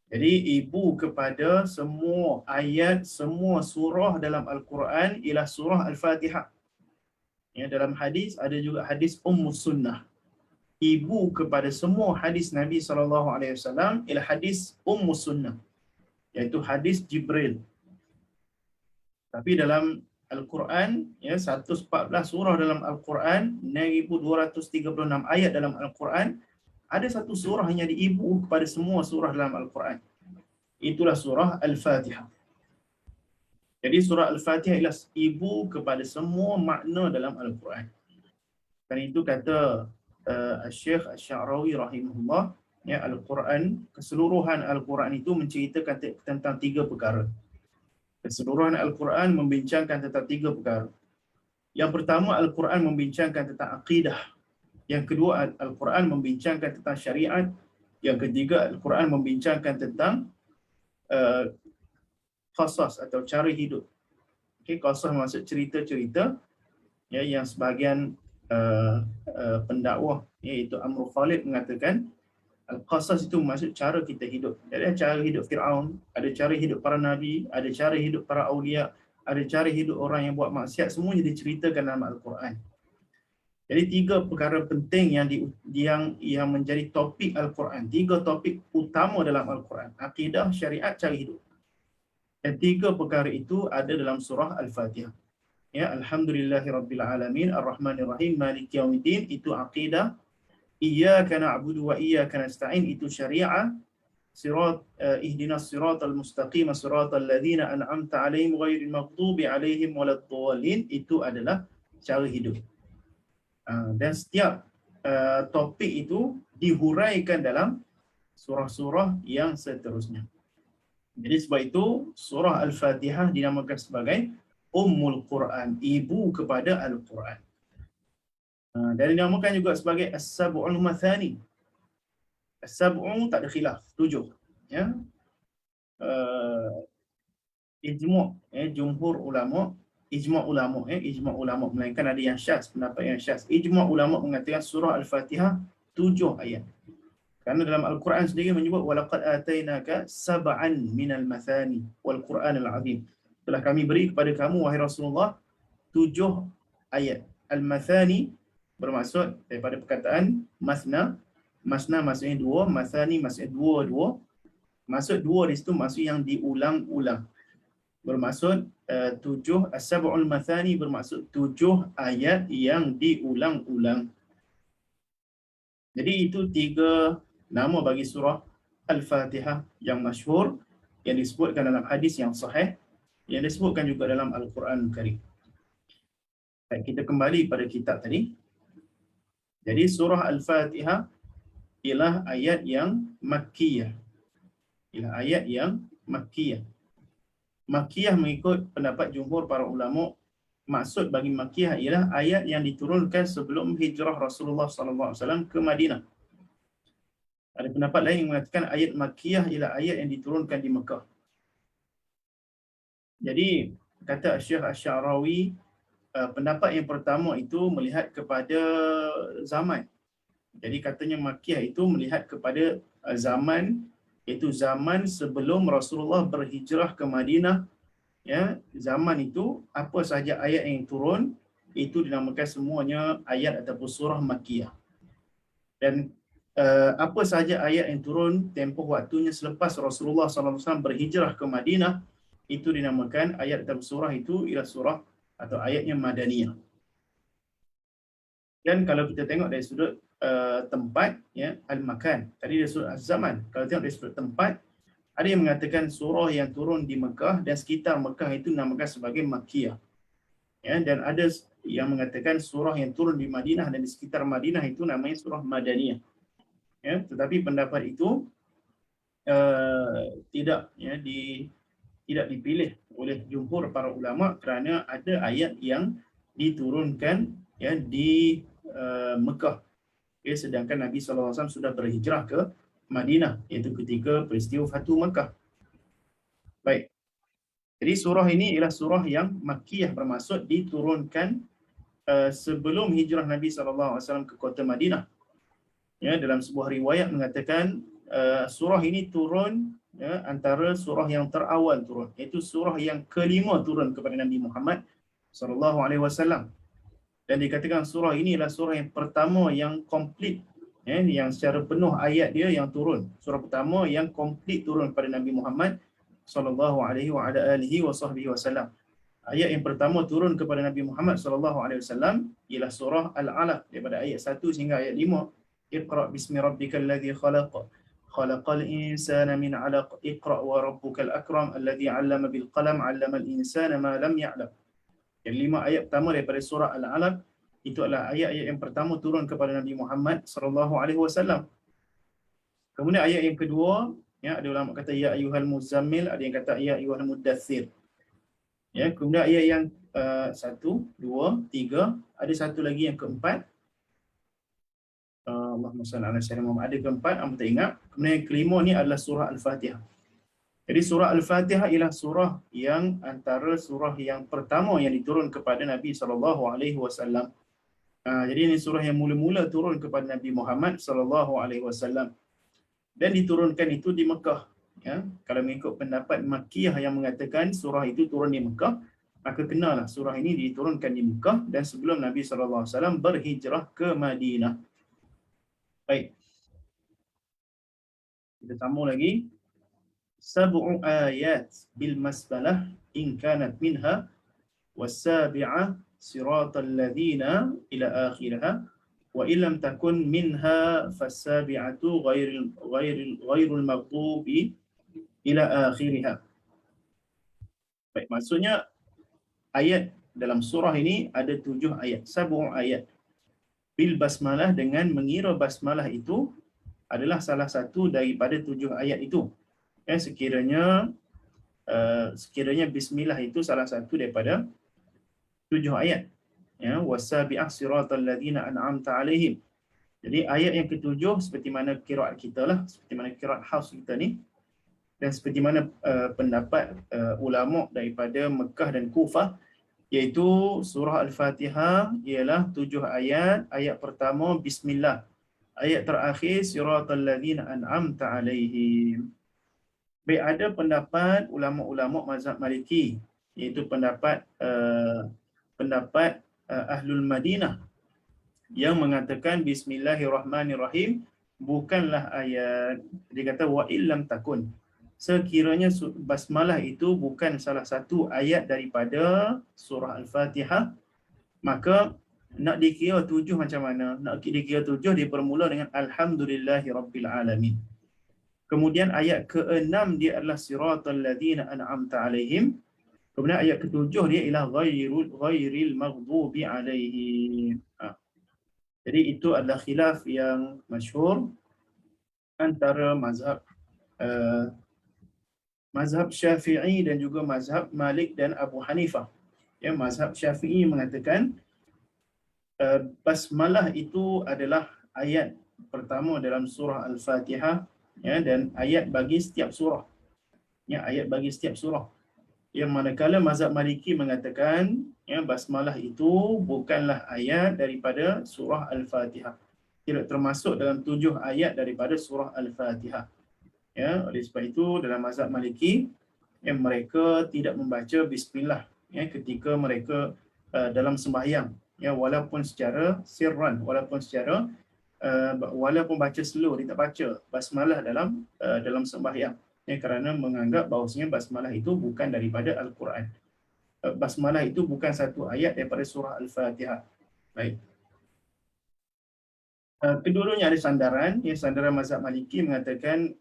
Speaker 1: Jadi ibu kepada semua ayat, semua surah dalam Al-Quran ialah surah Al-Fatihah. Ya, dalam hadis ada juga hadis Ummus Sunnah. Ibu kepada semua hadis Nabi SAW ialah hadis Ummus Sunnah, iaitu hadis Jibril. Tapi dalam Al-Quran, ya, 114 surah dalam Al-Quran, 1236 ayat dalam Al-Quran, ada satu surah yang jadi ibu kepada semua surah dalam Al-Quran. Itulah surah Al-Fatihah. Jadi surah Al-Fatihah ialah ibu kepada semua makna dalam Al-Quran. Dan itu kata Syekh Asy-Sya'rawi rahimahullah, ya, Al-Quran, keseluruhan Al-Quran itu menceritakan tentang 3 perkara. Keseluruhan Al-Quran membincangkan tentang 3 perkara. Yang pertama, Al-Quran membincangkan tentang akidah. Yang kedua, Al-Quran membincangkan tentang syariat. Yang ketiga, Al-Quran membincangkan tentang qasas atau cara hidup. Okey, qasas maksud cerita-cerita ya yang sebahagian pendakwah iaitu Amr Khalid mengatakan al-qasas itu maksud cara kita hidup. Jadi ada cara hidup Firaun, ada cara hidup para nabi, ada cara hidup para aulia, ada cara hidup orang yang buat maksiat, semuanya diceritakan dalam Al-Quran. Jadi tiga perkara penting yang menjadi topik Al-Quran, tiga topik utama dalam Al-Quran: akidah, syariat, cara hidup. Dan tiga perkara itu ada dalam surah Al-Fatihah. Ya, alhamdulillahirabbil alamin, arrahmanirrahim, maliki yaumiddin itu akidah, iyyaka na'budu wa iyyaka nasta'in itu syariat, ihdinas siratal mustaqim siratal ladzina an'amta 'alaihim ghairil maghdubi 'alaihim waladdallin itu adalah cara hidup. Dan setiap topik itu dihuraikan dalam surah-surah yang seterusnya. Jadi sebab itu surah Al-Fatihah dinamakan sebagai Ummul Quran, ibu kepada Al-Quran. Dan dinamakan juga sebagai As-Sab'ul Mathani. As-Sab'u tak ada khilaf, 7. Ya. Ijma' jumhur ulama, ijma' ulama melainkan ada yang syaz, pendapat yang syaz. Ijma' ulama mengatakan surah Al-Fatihah 7 ayat. Kerana dalam Al-Quran sendiri menyebut walaqad atainaka sab'an minal mathani wal Qur'anil azim. Telah kami beri kepada kamu wahai Rasulullah 7 ayat. Al-mathani bermaksud daripada perkataan masna. Masna maksudnya 2, mathani maksudnya 2. Maksud 2 di situ maksud yang diulang-ulang. Bermaksud 7, as-sab'ul mathani bermaksud 7 ayat yang diulang-ulang. Jadi itu 3 nama bagi surah Al-Fatihah yang masyhur, yang disebutkan dalam hadis yang sahih, yang disebutkan juga dalam Al-Quran Karim. Baik, kita kembali pada kitab tadi. Jadi surah Al-Fatihah ialah ayat yang makkiyah. Makkiyah mengikut pendapat jumhur para ulama, maksud bagi makkiyah ialah ayat yang diturunkan sebelum hijrah Rasulullah SAW ke Madinah. Ada pendapat lain yang mengatakan ayat makkiyah ialah ayat yang diturunkan di Mekah. Jadi kata Syekh Asy-Sya'rawi, pendapat yang pertama itu melihat kepada zaman. Jadi katanya makkiyah itu melihat kepada zaman, iaitu zaman sebelum Rasulullah berhijrah ke Madinah. Ya, zaman itu apa sahaja ayat yang turun itu dinamakan semuanya ayat ataupun surah makkiyah. Dan apa sahaja ayat yang turun tempoh waktunya selepas Rasulullah SAW berhijrah ke Madinah itu dinamakan ayat ataupun surah itu ialah surah atau ayatnya madaniyah. Dan kalau kita tengok dari sudut tempat, ya, al-makan, tadi dari sudut zaman, kalau tengok dari sudut tempat, ada yang mengatakan surah yang turun di Mekah dan sekitar Mekah itu dinamakan sebagai makkiyah. Ya, dan ada yang mengatakan surah yang turun di Madinah dan di sekitar Madinah itu namanya surah madaniyah. Ya, tetapi pendapat itu tidak dipilih oleh jumhur para ulama kerana ada ayat yang diturunkan ya di Mekah. Okay, sedangkan Nabi SAW sudah berhijrah ke Madinah, iaitu ketika peristiwa Fatu Mekah. Baik. Jadi surah ini ialah surah yang makkiyah, bermaksud diturunkan sebelum hijrah Nabi SAW ke kota Madinah. Ya, dalam sebuah riwayat mengatakan surah ini turun ya, antara surah yang terawal turun, iaitu surah yang kelima turun kepada Nabi Muhammad SAW. Dan dikatakan surah ini adalah surah yang pertama yang komplit, ya, yang secara penuh ayat dia yang turun. Surah pertama yang komplit turun kepada Nabi Muhammad SAW. Ayat yang pertama turun kepada Nabi Muhammad SAW ialah surah Al-Alaq, daripada ayat 1 hingga ayat 5. Iqra bismi rabbikal ladzi khalaq, khalaqal insana min 'alaq, iqra wa rabbukal akram alladzi 'allama bil qalam 'allamal insana ma lam ya'lam. Yang 5 ayat pertama daripada surah Al-Alaq itu adalah ayat-ayat yang pertama turun kepada Nabi Muhammad SAW. Kemudian ayat yang kedua, ya, ada ulama kata ya ayyuhal muzammil, ada yang kata ya ayyuhal muddaththir. Ya, kemudian ayat yang 1, 2, 3, ada satu lagi yang keempat. Allahumma salli ala sayyidina Muhammad. Ada keempat, aku tak ingat. Kemudian yang kelima ni adalah surah Al-Fatihah. Jadi surah Al-Fatihah ialah surah yang antara surah yang pertama yang diturun kepada Nabi SAW. Jadi ini surah yang mula-mula turun kepada Nabi Muhammad SAW dan diturunkan itu di Mekah. Ya, kalau mengikut pendapat Makkiyah yang mengatakan surah itu turun di Mekah, maka kenalah surah ini diturunkan di Mekah dan sebelum Nabi SAW berhijrah ke Madinah. Baik, kita sambung lagi. Sab'u ayat bil masbalah in kanat minha was-sabi'ah siratal ladzina ila akhirha wa illam takun minha fas-sabi'atu ghairul maghdubi ila akhirha. Baik, maksudnya ayat dalam surah ini ada 7 ayat, 7 ayat. Bil basmalah dengan mengira basmalah itu adalah salah satu daripada 7 ayat itu. Sekiranya bismillah itu salah satu daripada 7 ayat. Ya, wasabi'ah siratal ladzina an'amta alaihim. Jadi ayat yang ketujuh seperti mana qiraat kita lah, seperti mana qiraat Hafs kita ni, dan seperti mana pendapat ulama daripada Mekah dan Kufah, iaitu surah Al-Fatihah ialah 7 ayat. Ayat pertama bismillah, ayat terakhir siratal ladzina an'amta alaihim. Baik, ada pendapat ulama-ulama mazhab Maliki, iaitu pendapat Ahlul Madinah yang mengatakan bismillahirrahmanirrahim bukanlah ayat. Dia kata wa illam takun, sekiranya basmalah itu bukan salah satu ayat daripada surah Al-Fatihah, maka nak dikira 7 macam mana? Nak dikira 7 dia bermula dengan alhamdulillahirabbil alamin. Kemudian ayat ke-6 dia adalah siratal ladzina an'amta alaihim. Kemudian ayat ke-7 dia ialah ghairil maghdubi alaihim. Jadi itu adalah khilaf yang masyhur antara mazhab Syafi'i dan juga mazhab Malik dan Abu Hanifah. Ya, mazhab Syafi'i mengatakan basmalah itu adalah ayat pertama dalam surah Al-Fatihah, ya, dan ayat bagi setiap surah. Ya, ayat bagi setiap surah. Yang manakala mazhab Maliki mengatakan ya, basmalah itu bukanlah ayat daripada surah Al-Fatihah. Tidak termasuk dalam 7 ayat daripada surah Al-Fatihah. Ya, oleh sebab itu dalam mazhab Maliki yang mereka tidak membaca bismillah ya, ketika mereka dalam sembahyang, ya, walaupun secara sirran, walaupun baca slow, dia tak baca basmalah dalam sembahyang, ya, kerana menganggap bahawasanya basmalah itu bukan daripada Al-Quran. Basmalah itu bukan satu ayat daripada surah Al-Fatihah. Baik. Kedua-duanya ada sandaran. Ya, sandaran mazhab Maliki mengatakan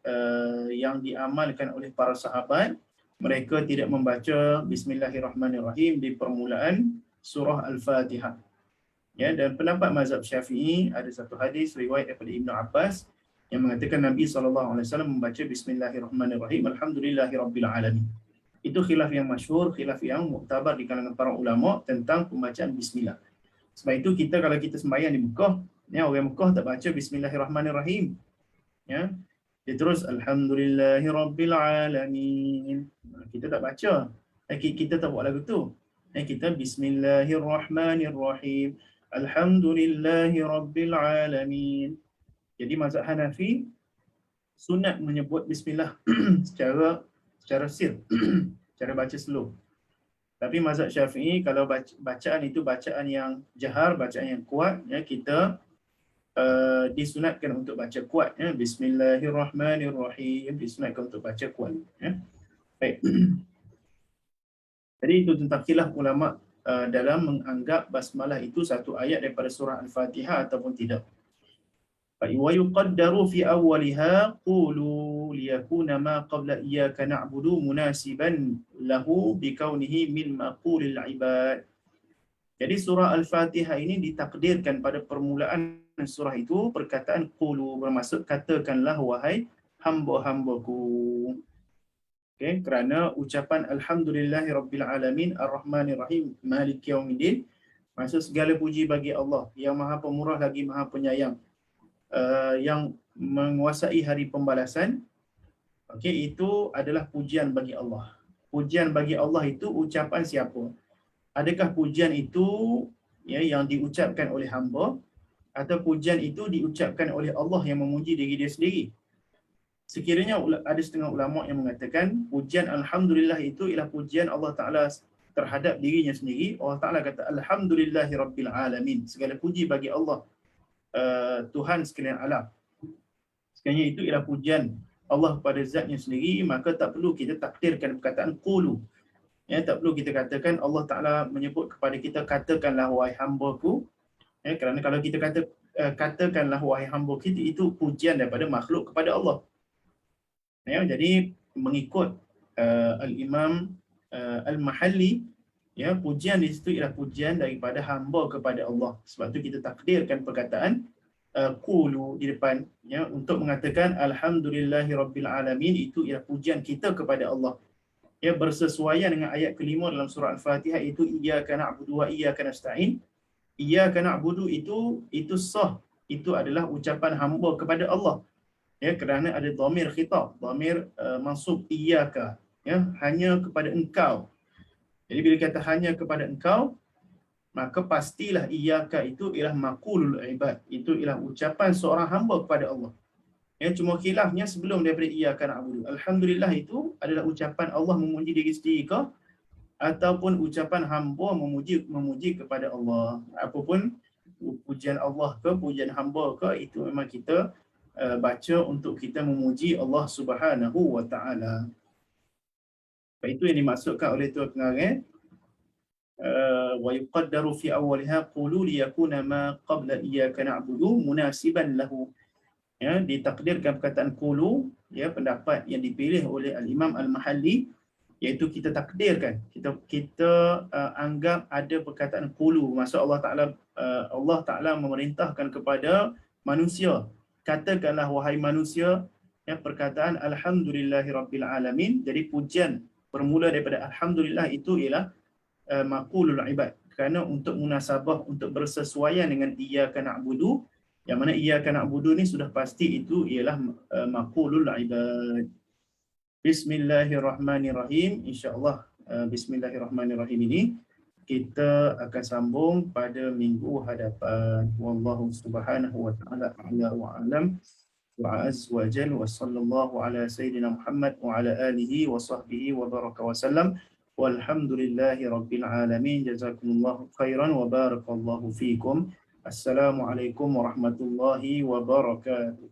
Speaker 1: yang diamalkan oleh para sahabat, mereka tidak membaca bismillahirrahmanirrahim di permulaan surah Al-Fatihah. Ya, dan pendapat mazhab Syafi'i ada satu hadis riwayat daripada Ibnu Abbas yang mengatakan Nabi SAW membaca bismillahirrahmanirrahim alhamdulillahirabbil alamin. Itu khilaf yang masyhur, khilaf yang muktabar di kalangan para ulama tentang pembacaan bismillah. Sebab itu kita kalau kita sembahyang di Mekah, ya, orang Mekah tak baca bismillahirrahmanirrahim. Ya. Dia terus alhamdulillahirabbil alamin. Kita tak baca. Kita tak buat lagu tu. Kita bismillahirrahmanirrahim. Alhamdulillahirabbil alamin. Jadi mazhab Hanafi sunat menyebut bismillah secara sir, cara baca slow. Tapi mazhab Syafi'i kalau bacaan itu bacaan yang jahar, bacaan yang kuat, ya, kita disunatkan untuk baca kuat, ya. Bismillahirrahmanirrahim disunatkan untuk baca kuat, ya. Baik. Jadi itu tentang khilaf ulama dalam menganggap basmalah itu satu ayat daripada surah Al-Fatihah ataupun tidak. Wa yuqaddaru fi awwaliha qulu liyakuna ma qabla iyyaka na'budu munasiban lahu bikaunihi min maqulil ibad. Jadi surah Al-Fatihah ini ditakdirkan pada permulaan surah itu perkataan qulu, bermaksud katakanlah wahai hamba-hambaku. Okay, kerana ucapan alhamdulillahirabbil alamin arrahmanirrahim maliki yaumiddin, maksud segala puji bagi Allah yang Maha Pemurah lagi Maha Penyayang, yang menguasai hari pembalasan. Okey, itu adalah pujian bagi Allah. Pujian bagi Allah itu ucapan siapa? Adakah pujian itu ya yang diucapkan oleh hamba atau pujian itu diucapkan oleh Allah yang memuji diri dia sendiri? Sekiranya ada setengah ulama yang mengatakan pujian alhamdulillah itu ialah pujian Allah Taala terhadap dirinya sendiri. Allah Taala kata alhamdulillahirabbil alamin. Segala puji bagi Allah, Tuhan sekalian alam. Sekiranya itu ialah pujian Allah pada zatnya sendiri, maka tak perlu kita takdirkan perkataan qulu. Ya, tak perlu kita katakan Allah Taala menyebut kepada kita, katakanlah wahai hamba-Ku. Ya, kerana kalau kita katakanlah wahai hamba kita, itu pujian daripada makhluk kepada Allah. Ya, jadi mengikut Al-Imam Al-Mahalli, ya, pujian di situ ialah pujian daripada hamba kepada Allah. Sebab tu kita takdirkan perkataan qulu di depan, ya, untuk mengatakan alhamdulillahirabbil alamin. Itu ialah pujian kita kepada Allah, ya, bersesuaian dengan ayat kelima dalam surah Al-Fatihah, itu iyyaka na'budu wa iyyaka nasta'in. Iyyaka na'budu itu sah, itu adalah ucapan hamba kepada Allah, ya, kerana ada dhamir khitab, dhamir mansub iyyaka, ya, hanya kepada engkau. Jadi bila kata hanya kepada engkau, maka pastilah iyyaka itu ialah maqulul ibad, itu ialah ucapan seorang hamba kepada Allah. Ya, cuma khilafnya sebelum daripada iyyaka na'budu, alhamdulillah itu adalah ucapan Allah memuji diri sendiri ke, ataupun ucapan hamba memuji kepada Allah. Apapun pujian Allah ke, pujian hamba ke, itu memang kita baca untuk kita memuji Allah Subhanahu wa taala. Itu yang dimaksudkan oleh Tuan Pengarang, wa yuqaddaru fi awwaliha qulu liyakuna ma qabla iyyaka na'budu munasiban lahu. Ya, ditakdirkan perkataan qulu, ya, pendapat yang dipilih oleh Al-Imam Al-Mahalli, iaitu kita takdirkan, kita anggap ada perkataan qulu, maksud Allah Taala memerintahkan kepada manusia, katakanlah wahai manusia, ya, perkataan alhamdulillahirabbil alamin. Jadi pujian bermula daripada alhamdulillah itu ialah maqulul ibad, kerana untuk munasabah, untuk bersesuaian dengan iyyaka na'budu, yang mana iyyaka na'budu ni sudah pasti itu ialah maqulul ibad. Bismillahirrahmanirrahim. InsyaAllah Bismillahirrahmanirrahim ini kita akan sambung pada minggu hadapan. Wallahu subhanahu wa ta'ala a'la wa a'lam wa azza wa jalla, wa sallallahu ala sayyidina Muhammad wa ala alihi wa sahbihi wa baraka wa sallam. Walhamdulillahi rabbil alamin. Jazakumullahu khairan wa barakallahu fikum. Assalamualaikum warahmatullahi wabarakatuh.